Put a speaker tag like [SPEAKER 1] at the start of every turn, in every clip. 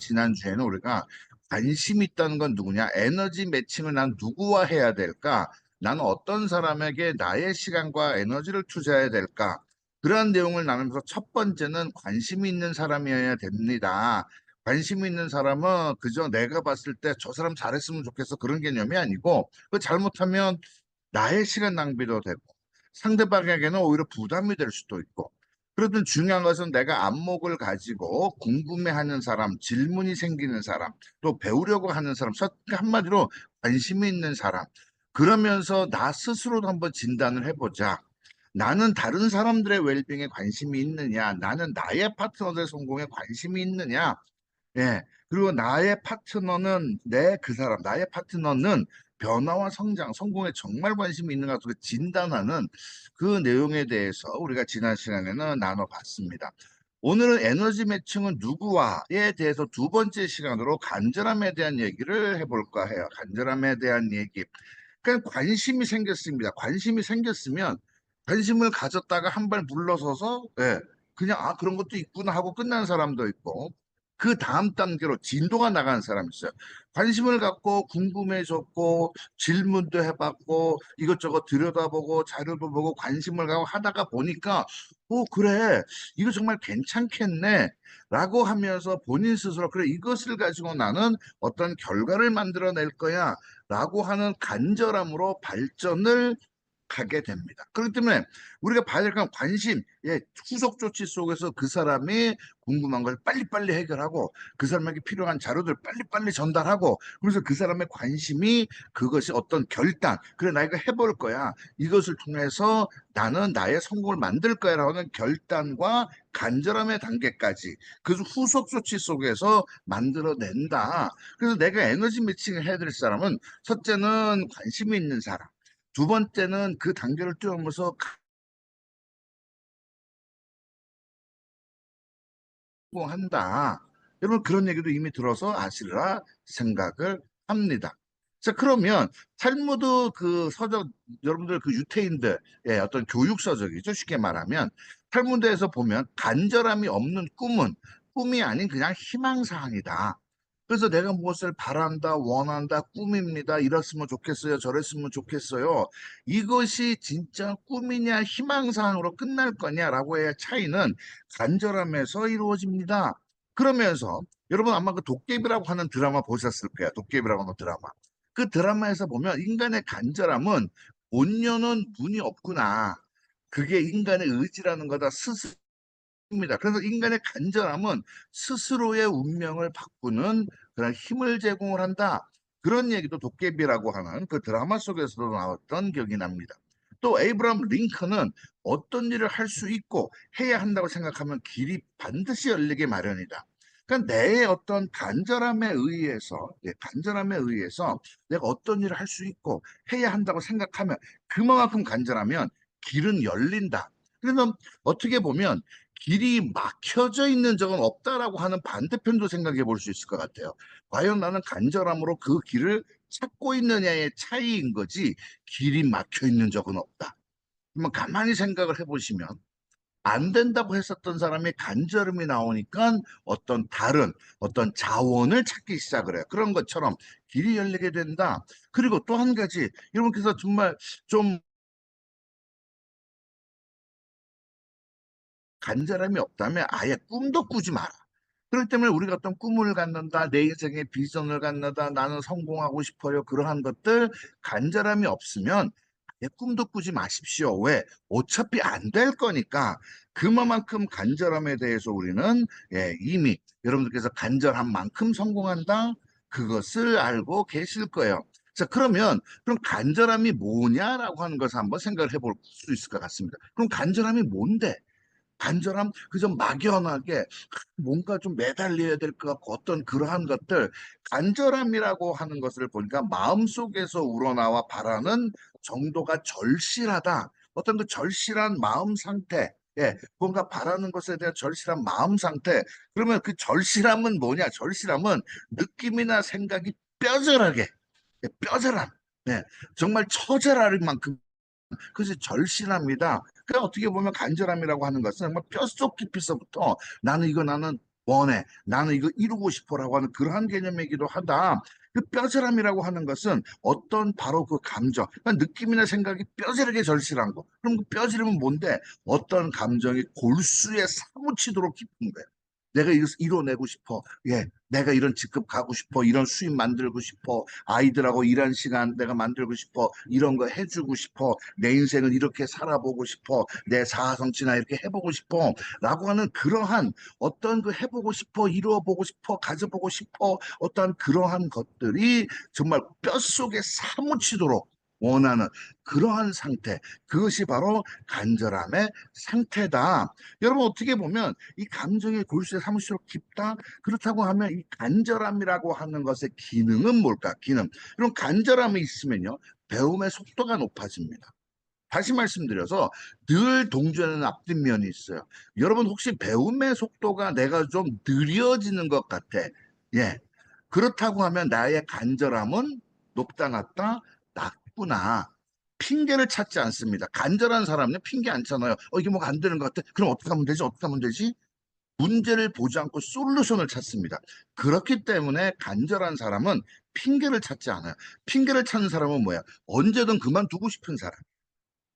[SPEAKER 1] 지난주에는 우리가 관심 있다는 건 누구냐? 에너지 매칭을 난 누구와 해야 될까? 나는 어떤 사람에게 나의 시간과 에너지를 투자해야 될까? 그러한 내용을 나누면서 첫 번째는 관심이 있는 사람이어야 됩니다. 관심이 있는 사람은 그저 내가 봤을 때 저 사람 잘했으면 좋겠어 그런 개념이 아니고 그 잘못하면 나의 시간 낭비도 되고 상대방에게는 오히려 부담이 될 수도 있고 그러든 중요한 것은 내가 안목을 가지고 궁금해하는 사람, 질문이 생기는 사람, 또 배우려고 하는 사람, 한마디로 관심이 있는 사람. 그러면서 나 스스로도 한번 진단을 해보자. 나는 다른 사람들의 웰빙에 관심이 있느냐? 나는 나의 파트너들의 성공에 관심이 있느냐? 예. 그리고 나의 파트너는 그 사람, 나의 파트너는 변화와 성장, 성공에 정말 관심이 있는가 그 진단하는 그 내용에 대해서 우리가 지난 시간에는 나눠봤습니다. 오늘은 에너지 매칭은 누구와에 대해서 두 번째 시간으로 간절함에 대한 얘기를 해볼까 해요. 간절함에 대한 얘기. 그러니까 관심이 생겼습니다. 관심이 생겼으면 관심을 가졌다가 한 발 물러서서 예, 그냥 그런 것도 있구나 하고 끝나는 사람도 있고 그 다음 단계로 진도가 나가는 사람이 있어요. 관심을 갖고 궁금해졌고 질문도 해봤고 이것저것 들여다보고 자료도 보고 관심을 갖고 하다가 보니까 그래 이거 정말 괜찮겠네 라고 하면서 본인 스스로 그래 이것을 가지고 나는 어떤 결과를 만들어낼 거야 라고 하는 간절함으로 발전을 가게 됩니다. 그렇기 때문에 우리가 봐야 될 건 관심, 후속 조치 속에서 그 사람이 궁금한 걸 빨리빨리 해결하고 그 사람에게 필요한 자료들 빨리빨리 전달하고 그래서 그 사람의 관심이 그것이 어떤 결단, 그래 나 이거 해볼 거야. 이것을 통해서 나는 나의 성공을 만들 거야라는 결단과 간절함의 단계까지 그 후속 조치 속에서 만들어낸다. 그래서 내가 에너지 매칭을 해야 될 사람은 첫째는 관심이 있는 사람. 두 번째는 그 단계를 뛰어넘어서 한다. 여러분 그런 얘기도 이미 들어서 아시리라 생각을 합니다. 자 그러면 탈무드 그 서적 여러분들 그 유태인들의 어떤 교육 서적이죠. 쉽게 말하면 탈무드에서 보면 간절함이 없는 꿈은 꿈이 아닌 그냥 희망사항이다. 그래서 내가 무엇을 바란다, 원한다, 꿈입니다. 이랬으면 좋겠어요. 저랬으면 좋겠어요. 이것이 진짜 꿈이냐 희망사항으로 끝날 거냐라고의 차이는 간절함에서 이루어집니다. 그러면서 여러분 아마 그 도깨비라고 하는 드라마 보셨을 거예요. 도깨비라고 하는 드라마. 그 드라마에서 보면 인간의 간절함은 온녀는 문이 없구나. 그게 인간의 의지라는 거다. 입니다. 그래서 인간의 간절함은 스스로의 운명을 바꾸는 그런 힘을 제공을 한다. 그런 얘기도 도깨비라고 하는 그 드라마 속에서도 나왔던 기억이 납니다. 또 에이브람 링컨은 어떤 일을 할 수 있고 해야 한다고 생각하면 길이 반드시 열리게 마련이다. 그러니까 내 어떤 간절함에 의해서 내가 어떤 일을 할 수 있고 해야 한다고 생각하면 그만큼 간절하면 길은 열린다. 그래서 어떻게 보면 길이 막혀져 있는 적은 없다라고 하는 반대편도 생각해 볼 수 있을 것 같아요. 과연 나는 간절함으로 그 길을 찾고 있느냐의 차이인 거지 길이 막혀 있는 적은 없다. 그러면 가만히 생각을 해보시면 안 된다고 했었던 사람의 간절함이 나오니까 어떤 다른 어떤 자원을 찾기 시작을 해요. 그런 것처럼 길이 열리게 된다. 그리고 또 한 가지 여러분께서 정말 좀 간절함이 없다면 아예 꿈도 꾸지 마라. 그렇기 때문에 우리가 어떤 꿈을 갖는다, 내 인생의 비전을 갖는다, 나는 성공하고 싶어요. 그러한 것들 간절함이 없으면 아예 꿈도 꾸지 마십시오. 왜? 어차피 안 될 거니까 그만큼 간절함에 대해서 우리는 이미 여러분들께서 간절한 만큼 성공한다. 그것을 알고 계실 거예요. 자, 그럼 간절함이 뭐냐라고 하는 것을 한번 생각을 해볼 수 있을 것 같습니다. 그럼 간절함이 뭔데? 간절함, 그저 막연하게 뭔가 좀 매달려야 될 것 같고 어떤 그러한 것들, 간절함이라고 하는 것을 보니까 마음속에서 우러나와 바라는 정도가 절실하다. 어떤 그 절실한 마음 상태, 뭔가 바라는 것에 대한 절실한 마음 상태. 그러면 그 절실함은 뭐냐? 절실함은 느낌이나 생각이 뼈절하게, 뼈절함. 정말 처절할 만큼 그것이 절실합니다. 그 어떻게 보면 간절함이라고 하는 것은 정말 뼛속 깊이서부터 나는 원해. 나는 이거 이루고 싶어라고 하는 그러한 개념이기도 하다. 그 뼈저람이라고 하는 것은 어떤 바로 그 감정, 그러니까 느낌이나 생각이 뼈저리게 절실한 거. 그럼 그 뼈저림은 뭔데? 어떤 감정이 골수에 사무치도록 깊은 거야. 내가 이것을 이뤄내고 싶어. 예, 내가 이런 직급 가고 싶어. 이런 수입 만들고 싶어. 아이들하고 일한 시간 내가 만들고 싶어. 이런 거 해주고 싶어. 내 인생을 이렇게 살아보고 싶어. 내 사성취나 이렇게 해보고 싶어. 라고 하는 그러한 어떤 그 해보고 싶어, 이루어보고 싶어, 가져보고 싶어, 어떤 그러한 것들이 정말 뼛속에 사무치도록 원하는 그러한 상태, 그것이 바로 간절함의 상태다. 여러분 어떻게 보면 이 감정의 골수에 사무치도록 깊다? 그렇다고 하면 이 간절함이라고 하는 것의 기능은 뭘까? 기능. 이런 간절함이 있으면요, 배움의 속도가 높아집니다. 다시 말씀드려서 늘 동전에는 앞뒷 면이 있어요. 여러분 혹시 배움의 속도가 내가 좀 느려지는 것 같아. 예. 그렇다고 하면 나의 간절함은 높다 낮다 낮구나. 핑계를 찾지 않습니다. 간절한 사람은 핑계 안 찾아요. 이게 뭐가 안 되는 것 같아. 그럼 어떻게 하면 되지? 어떻게 하면 되지? 문제를 보지 않고 솔루션을 찾습니다. 그렇기 때문에 간절한 사람은 핑계를 찾지 않아요. 핑계를 찾는 사람은 뭐야? 언제든 그만두고 싶은 사람.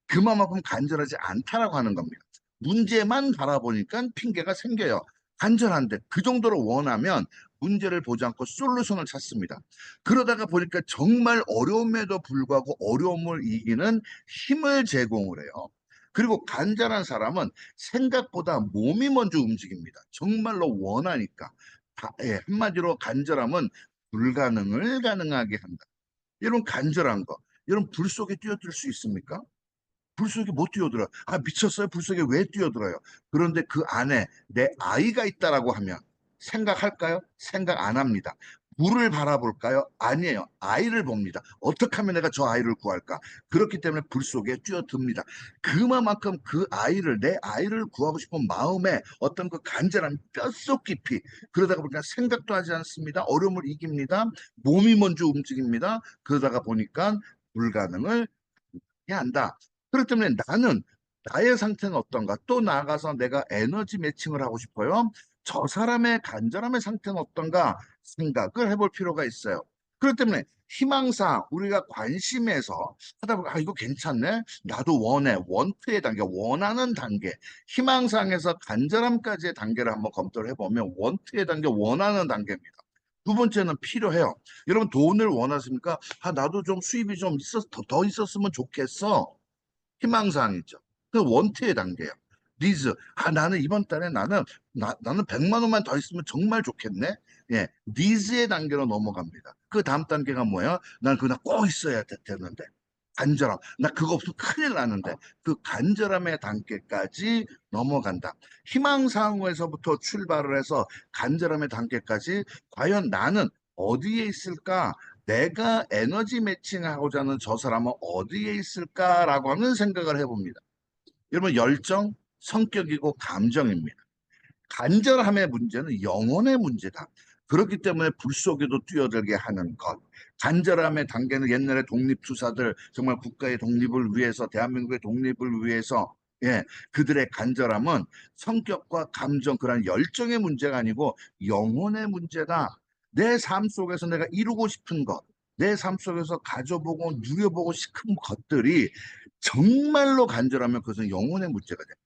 [SPEAKER 1] 그만큼 간절하지 않다라고 하는 겁니다. 문제만 바라보니까 핑계가 생겨요. 간절한데 그 정도로 원하면 문제를 보지 않고 솔루션을 찾습니다. 그러다가 보니까 정말 어려움에도 불구하고 어려움을 이기는 힘을 제공을 해요. 그리고 간절한 사람은 생각보다 몸이 먼저 움직입니다. 정말로 원하니까. 예, 한마디로 간절함은 불가능을 가능하게 한다. 이런 간절한 거. 여러분 불 속에 뛰어들 수 있습니까? 불 속에 못 뛰어들어요. 아, 미쳤어요? 불 속에 왜 뛰어들어요? 그런데 그 안에 내 아이가 있다라고 하면 생각할까요? 생각 안 합니다. 불을 바라볼까요? 아니에요. 아이를 봅니다. 어떻게 하면 내가 저 아이를 구할까? 그렇기 때문에 불 속에 뛰어듭니다. 그만큼 그 아이를, 내 아이를 구하고 싶은 마음에 어떤 그 간절한 뼛속 깊이, 그러다가 보니까 생각도 하지 않습니다. 어려움을 이깁니다. 몸이 먼저 움직입니다. 그러다가 보니까 불가능을 해야 한다. 그렇기 때문에 나는 나의 상태는 어떤가? 또 나아가서 내가 에너지 매칭을 하고 싶어요. 저 사람의 간절함의 상태는 어떤가 생각을 해볼 필요가 있어요. 그렇기 때문에 희망사항 우리가 관심에서 하다 보면 이거 괜찮네. 나도 원해. 원트의 단계, 원하는 단계. 희망사항에서 간절함까지의 단계를 한번 검토를 해보면 원트의 단계, 원하는 단계입니다. 두 번째는 필요해요. 여러분 돈을 원하십니까? 나도 좀 수입이 좀 더 있었으면 좋겠어. 희망사항이죠. 그 원트의 단계예요. 니즈. 나는 이번 달에 나는 100만 원만 더 있으면 정말 좋겠네. 예. 니즈의 단계로 넘어갑니다. 그 다음 단계가 뭐예요? 난 그거 꼭 있어야 되는데. 간절함. 나 그거 없으면 큰일 나는데. 그 간절함의 단계까지 넘어간다. 희망사항에서부터 출발을 해서 간절함의 단계까지 과연 나는 어디에 있을까? 내가 에너지 매칭하고자 하는 저 사람은 어디에 있을까라고 하는 생각을 해봅니다. 여러분, 열정, 성격이고 감정입니다. 간절함의 문제는 영혼의 문제다. 그렇기 때문에 불 속에도 뛰어들게 하는 것. 간절함의 단계는 옛날에 독립투사들 정말 국가의 독립을 위해서 대한민국의 독립을 위해서 그들의 간절함은 성격과 감정 그런 열정의 문제가 아니고 영혼의 문제다. 내 삶 속에서 내가 이루고 싶은 것, 내 삶 속에서 가져보고 누려보고 싶은 것들이 정말로 간절하면 그것은 영혼의 문제가 됩니다.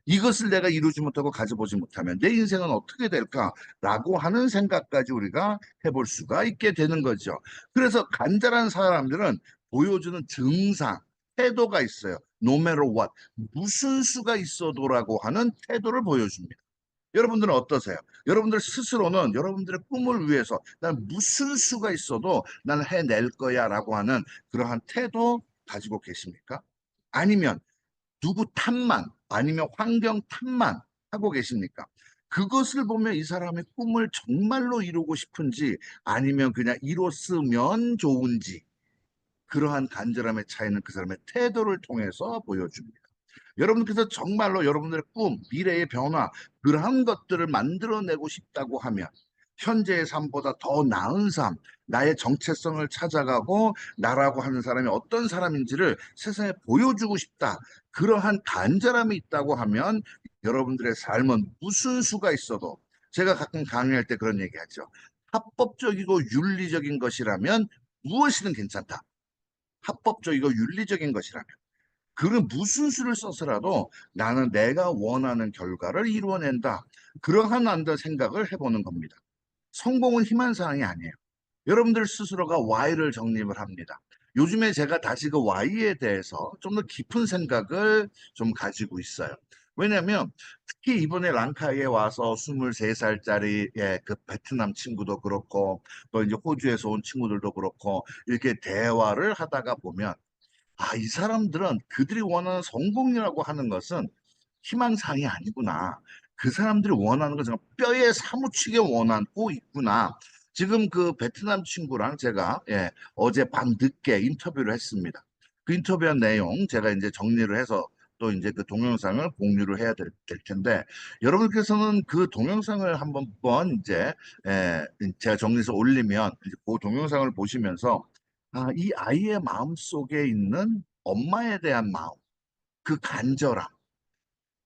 [SPEAKER 1] 이것을 내가 이루지 못하고 가져보지 못하면 내 인생은 어떻게 될까라고 하는 생각까지 우리가 해볼 수가 있게 되는 거죠. 그래서 간절한 사람들은 보여주는 증상, 태도가 있어요. No matter what. 무슨 수가 있어도라고 하는 태도를 보여줍니다. 여러분들은 어떠세요? 여러분들 스스로는 여러분들의 꿈을 위해서 난 무슨 수가 있어도 난 해낼 거야 라고 하는 그러한 태도 가지고 계십니까? 아니면 누구 탓만 아니면 환경 탓만 하고 계십니까? 그것을 보면 이 사람의 꿈을 정말로 이루고 싶은지 아니면 그냥 이뤘으면 좋은지 그러한 간절함의 차이는 그 사람의 태도를 통해서 보여줍니다. 여러분께서 정말로 여러분들의 꿈, 미래의 변화, 그러한 것들을 만들어내고 싶다고 하면 현재의 삶보다 더 나은 삶, 나의 정체성을 찾아가고 나라고 하는 사람이 어떤 사람인지를 세상에 보여주고 싶다. 그러한 간절함이 있다고 하면 여러분들의 삶은 무슨 수가 있어도 제가 가끔 강의할 때 그런 얘기하죠. 합법적이고 윤리적인 것이라면 무엇이든 괜찮다. 합법적이고 윤리적인 것이라면. 그는 무슨 수를 써서라도 나는 내가 원하는 결과를 이루어낸다. 그러한 안다 생각을 해보는 겁니다. 성공은 희망사항이 아니에요. 여러분들 스스로가 Y를 정립을 합니다. 요즘에 제가 다시 그 Y에 대해서 좀 더 깊은 생각을 좀 가지고 있어요. 왜냐하면 특히 이번에 랑카이에 와서 23살짜리 그 베트남 친구도 그렇고 또 이제 호주에서 온 친구들도 그렇고 이렇게 대화를 하다가 보면 아, 이 사람들은 그들이 원하는 성공이라고 하는 것은 희망사항이 아니구나. 그 사람들이 원하는 것은 뼈에 사무치게 원하고 있구나. 지금 그 베트남 친구랑 제가 어제 밤 늦게 인터뷰를 했습니다. 그 인터뷰한 내용 제가 이제 정리를 해서 또 이제 그 동영상을 공유를 해야 될 텐데 여러분께서는 그 동영상을 한번 이제 제가 정리해서 올리면 이제 그 동영상을 보시면서 아, 이 아이의 마음 속에 있는 엄마에 대한 마음, 그 간절함,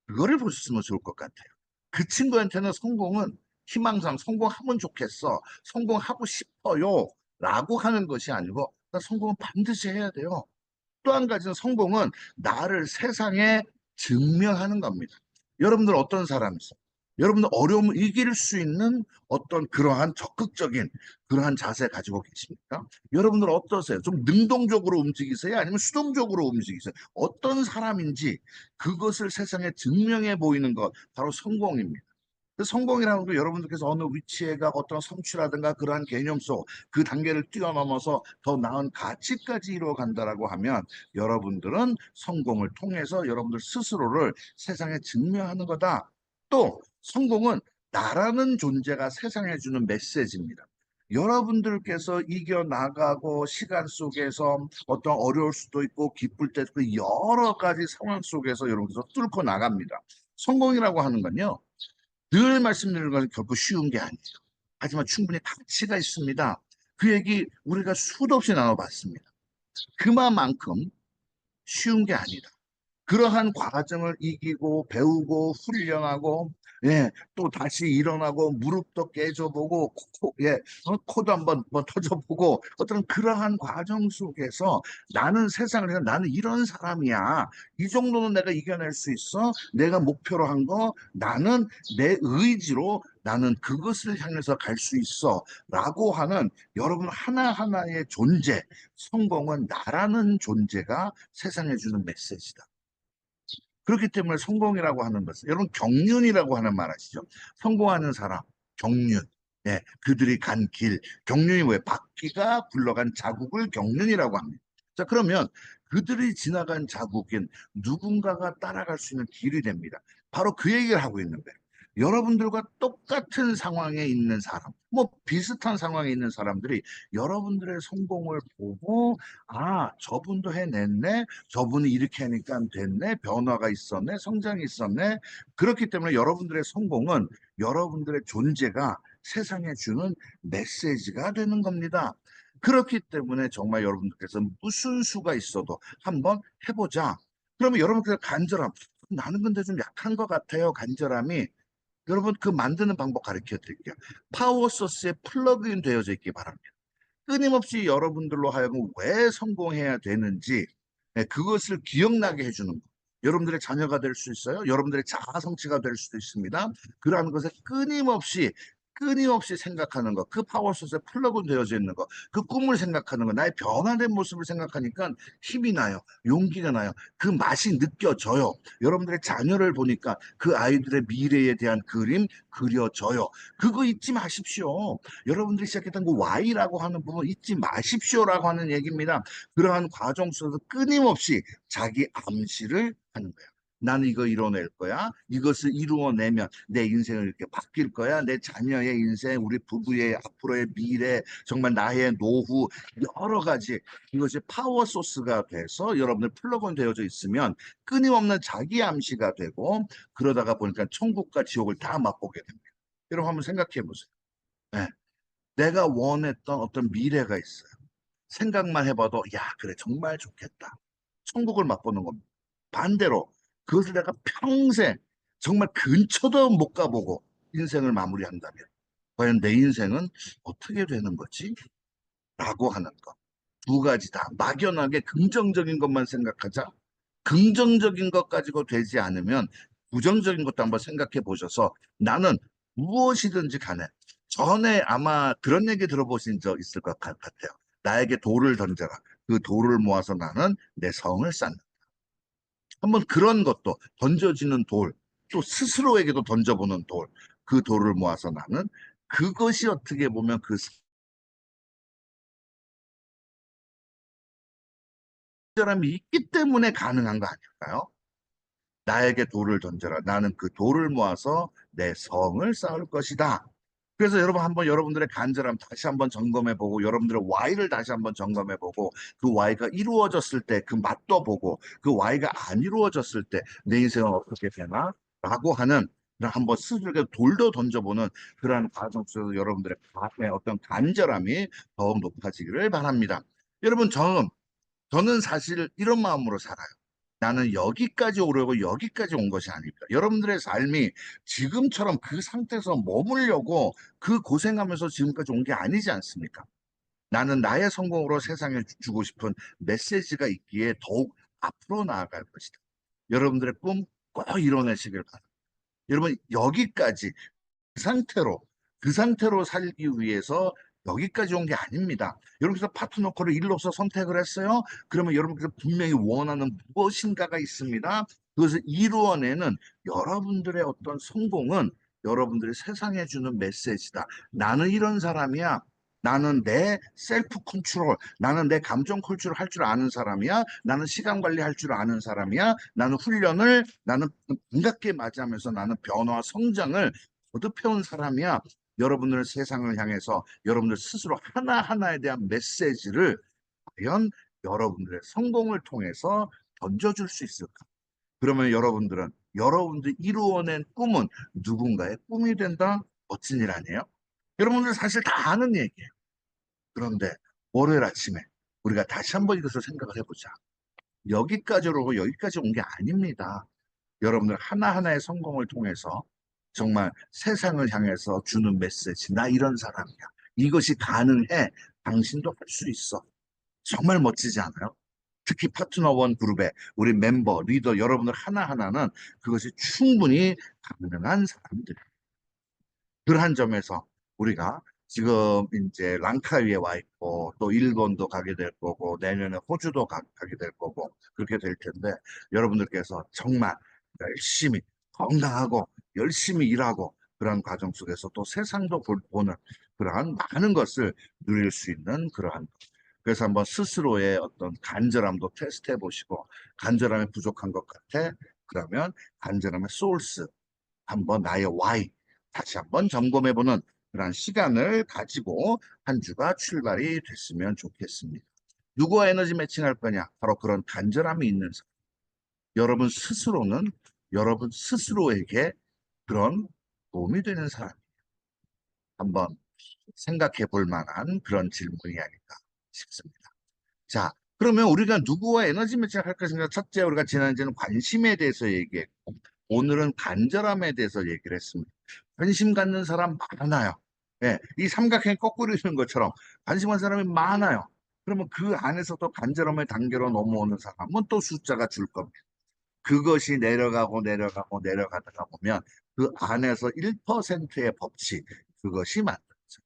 [SPEAKER 1] 그거를 보셨으면 좋을 것 같아요. 그 친구한테는 성공은 희망상 성공하면 좋겠어. 성공하고 싶어요. 라고 하는 것이 아니고, 나 성공은 반드시 해야 돼요. 또 한 가지는 성공은 나를 세상에 증명하는 겁니다. 여러분들 어떤 사람이세요? 여러분들 어려움을 이길 수 있는 어떤 그러한 적극적인 그러한 자세 가지고 계십니까? 여러분들 어떠세요? 좀 능동적으로 움직이세요? 아니면 수동적으로 움직이세요? 어떤 사람인지 그것을 세상에 증명해 보이는 것, 바로 성공입니다. 그 성공이라는 게 여러분들께서 어느 위치에가 어떤 성취라든가 그러한 개념 속 그 단계를 뛰어넘어서 더 나은 가치까지 이루어 간다라고 하면 여러분들은 성공을 통해서 여러분들 스스로를 세상에 증명하는 거다. 또 성공은 나라는 존재가 세상에 주는 메시지입니다. 여러분들께서 이겨나가고 시간 속에서 어떤 어려울 수도 있고 기쁠 때도 있고 여러 가지 상황 속에서 여러분께서 뚫고 나갑니다. 성공이라고 하는 건요. 늘 말씀드리는 것은 결코 쉬운 게 아니에요. 하지만 충분히 가치가 있습니다. 그 얘기 우리가 수도 없이 나눠봤습니다. 그만큼 쉬운 게 아니다. 그러한 과정을 이기고 배우고 훈련하고 또 다시 일어나고 무릎도 깨져보고 코도 한번 터져보고 어떤 그러한 과정 속에서 나는 세상을 해서 나는 이런 사람이야. 이 정도는 내가 이겨낼 수 있어. 내가 목표로 한 거 나는 내 의지로 나는 그것을 향해서 갈 수 있어. 라고 하는 여러분 하나하나의 존재, 성공은 나라는 존재가 세상에 주는 메시지다. 그렇기 때문에 성공이라고 하는 것은 여러분 경륜이라고 하는 말 아시죠? 성공하는 사람, 경륜. 그들이 간 길, 경륜이 뭐예요? 바퀴가 굴러간 자국을 경륜이라고 합니다. 자, 그러면 그들이 지나간 자국인 누군가가 따라갈 수 있는 길이 됩니다. 바로 그 얘기를 하고 있는 거예요. 여러분들과 똑같은 상황에 있는 사람, 뭐 비슷한 상황에 있는 사람들이 여러분들의 성공을 보고 아, 저분도 해냈네. 저분이 이렇게 하니까 됐네. 변화가 있었네. 성장이 있었네. 그렇기 때문에 여러분들의 성공은 여러분들의 존재가 세상에 주는 메시지가 되는 겁니다. 그렇기 때문에 정말 여러분들께서 무슨 수가 있어도 한번 해보자. 그러면 여러분께서 간절함. 나는 근데 좀 약한 것 같아요. 간절함이. 여러분 그 만드는 방법 가르쳐 드릴게요. 파워 소스에 플러그인 되어져 있기 바랍니다. 끊임없이 여러분들로 하여금 왜 성공해야 되는지 그것을 기억나게 해주는 것. 여러분들의 자녀가 될 수 있어요. 여러분들의 자아 성취가 될 수도 있습니다. 그러한 것에 끊임없이 생각하는 것, 그 파워소스에 플러그 되어져 있는 것, 그 꿈을 생각하는 것, 나의 변화된 모습을 생각하니까 힘이 나요. 용기가 나요. 그 맛이 느껴져요. 여러분들의 자녀를 보니까 그 아이들의 미래에 대한 그림 그려져요. 그거 잊지 마십시오. 여러분들이 시작했던 그 Y라고 하는 부분 잊지 마십시오라고 하는 얘기입니다. 그러한 과정 속에서 끊임없이 자기 암시를 하는 거예요. 나는 이거 이뤄낼 거야. 이것을 이루어내면 내 인생을 이렇게 바뀔 거야. 내 자녀의 인생, 우리 부부의 앞으로의 미래, 정말 나의 노후, 여러 가지 이것이 파워 소스가 돼서 여러분들 플러그인 되어져 있으면 끊임없는 자기 암시가 되고 그러다가 보니까 천국과 지옥을 다 맛보게 됩니다. 여러분 한번 생각해 보세요. 네. 내가 원했던 어떤 미래가 있어요. 생각만 해봐도 야 그래 정말 좋겠다. 천국을 맛보는 겁니다. 반대로 그것을 내가 평생 정말 근처도 못 가보고 인생을 마무리한다면 과연 내 인생은 어떻게 되는 거지? 라고 하는 것. 두 가지 다 막연하게 긍정적인 것만 생각하자. 긍정적인 것 가지고 되지 않으면 부정적인 것도 한번 생각해 보셔서 나는 무엇이든지 간에 전에 아마 그런 얘기 들어보신 적 있을 것 같아요. 나에게 돌을 던져라. 그 돌을 모아서 나는 내 성을 쌓는다. 한번 그런 것도 던져지는 돌, 또 스스로에게도 던져보는 돌, 그 돌을 모아서 나는 그것이 어떻게 보면 그 사람이 있기 때문에 가능한 거 아닐까요? 나에게 돌을 던져라. 나는 그 돌을 모아서 내 성을 쌓을 것이다. 그래서 여러분 한번 여러분들의 간절함 다시 한번 점검해보고 여러분들의 Y를 다시 한번 점검해보고 그 Y가 이루어졌을 때 그 맛도 보고 그 Y가 안 이루어졌을 때 내 인생은 어떻게 되나? 라고 하는 한번 스스로에게 돌도 던져보는 그러한 과정 속에서 여러분들의 어떤 간절함이 더욱 높아지기를 바랍니다. 여러분 저는 사실 이런 마음으로 살아요. 나는 여기까지 오려고 여기까지 온 것이 아닙니다. 여러분들의 삶이 지금처럼 그 상태에서 머물려고 그 고생하면서 지금까지 온 게 아니지 않습니까? 나는 나의 성공으로 세상에 주고 싶은 메시지가 있기에 더욱 앞으로 나아갈 것이다. 여러분들의 꿈 꼭 이뤄내시길 바랍니다. 여러분 여기까지 그 상태로 살기 위해서 여기까지 온 게 아닙니다. 여러분께서 파트너커를 일로서 선택을 했어요. 그러면 여러분께서 분명히 원하는 무엇인가가 있습니다. 그것을 이루어내는 여러분들의 어떤 성공은 여러분들이 세상에 주는 메시지다. 나는 이런 사람이야. 나는 내 셀프 컨트롤, 나는 내 감정 컨트롤 할 줄 아는 사람이야. 나는 시간 관리할 줄 아는 사람이야. 나는 반갑게 맞이하면서 나는 변화와 성장을 거듭해온 사람이야. 여러분들 세상을 향해서 여러분들 스스로 하나하나에 대한 메시지를 과연 여러분들의 성공을 통해서 던져줄 수 있을까? 그러면 여러분들 이루어낸 꿈은 누군가의 꿈이 된다? 멋진 일 아니에요? 여러분들 사실 다 아는 얘기예요. 그런데 월요일 아침에 우리가 다시 한번 이것을 생각을 해보자. 여기까지 오고 여기까지 온 게 아닙니다. 여러분들 하나하나의 성공을 통해서 정말 세상을 향해서 주는 메시지, 나 이런 사람이야. 이것이 가능해. 당신도 할 수 있어. 정말 멋지지 않아요? 특히 파트너원 그룹의 우리 멤버, 리더, 여러분들 하나하나는 그것이 충분히 가능한 사람들. 그러한 점에서 우리가 지금 이제 랑카위에 와 있고 또 일본도 가게 될 거고 내년에 호주도 가게 될 거고 그렇게 될 텐데 여러분들께서 정말 열심히 건강하고 열심히 일하고 그러한 과정 속에서 또 세상도 보는 그러한 많은 것을 누릴 수 있는 그러한 그래서 한번 스스로의 어떤 간절함도 테스트해 보시고 간절함이 부족한 것 같아 그러면 간절함의 소urce 한번 나의 why 다시 한번 점검해보는 그런 시간을 가지고 한 주가 출발이 됐으면 좋겠습니다. 누구와 에너지 매칭할 거냐? 바로 그런 간절함이 있는 사람. 여러분 스스로는 여러분 스스로에게 그런 도움이 되는 사람. 한번 생각해 볼 만한 그런 질문이 아닐까 싶습니다. 자, 그러면 우리가 누구와 에너지 매칭을 할 것인가? 첫째, 우리가 지난주에는 관심에 대해서 얘기했고, 오늘은 간절함에 대해서 얘기를 했습니다. 관심 갖는 사람 많아요. 예, 이 삼각형이 거꾸로 있는 것처럼 관심 갖는 사람이 많아요. 그러면 그 안에서도 간절함의 단계로 넘어오는 사람은 또 숫자가 줄 겁니다. 그것이 내려가고 내려가고 내려가다가 보면 그 안에서 1%의 법칙, 그것이 만들어져요.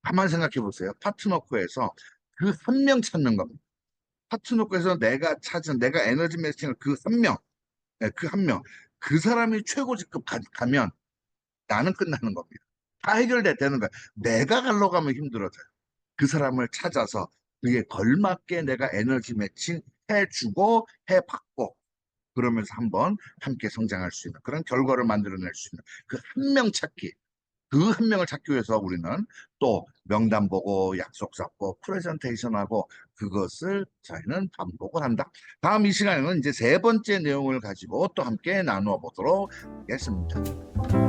[SPEAKER 1] 가만 생각해 보세요. 파트너코에서 그 한 명 찾는 겁니다. 파트너코에서 내가 에너지 매칭을 그 한 명, 그 한 명, 그 사람이 최고 직급 가면 나는 끝나는 겁니다. 다 해결되는 거야. 내가 가려고 하면 힘들어져요. 그 사람을 찾아서 그에 걸맞게 내가 에너지 매칭 해주고 해받고 그러면서 한번 함께 성장할 수 있는 그런 결과를 만들어낼 수 있는 그 한 명 찾기. 그 한 명을 찾기 위해서 우리는 또 명단 보고 약속 잡고 프레젠테이션하고 그것을 저희는 반복을 한다. 다음 이 시간에는 이제 세 번째 내용을 가지고 또 함께 나누어 보도록 하겠습니다.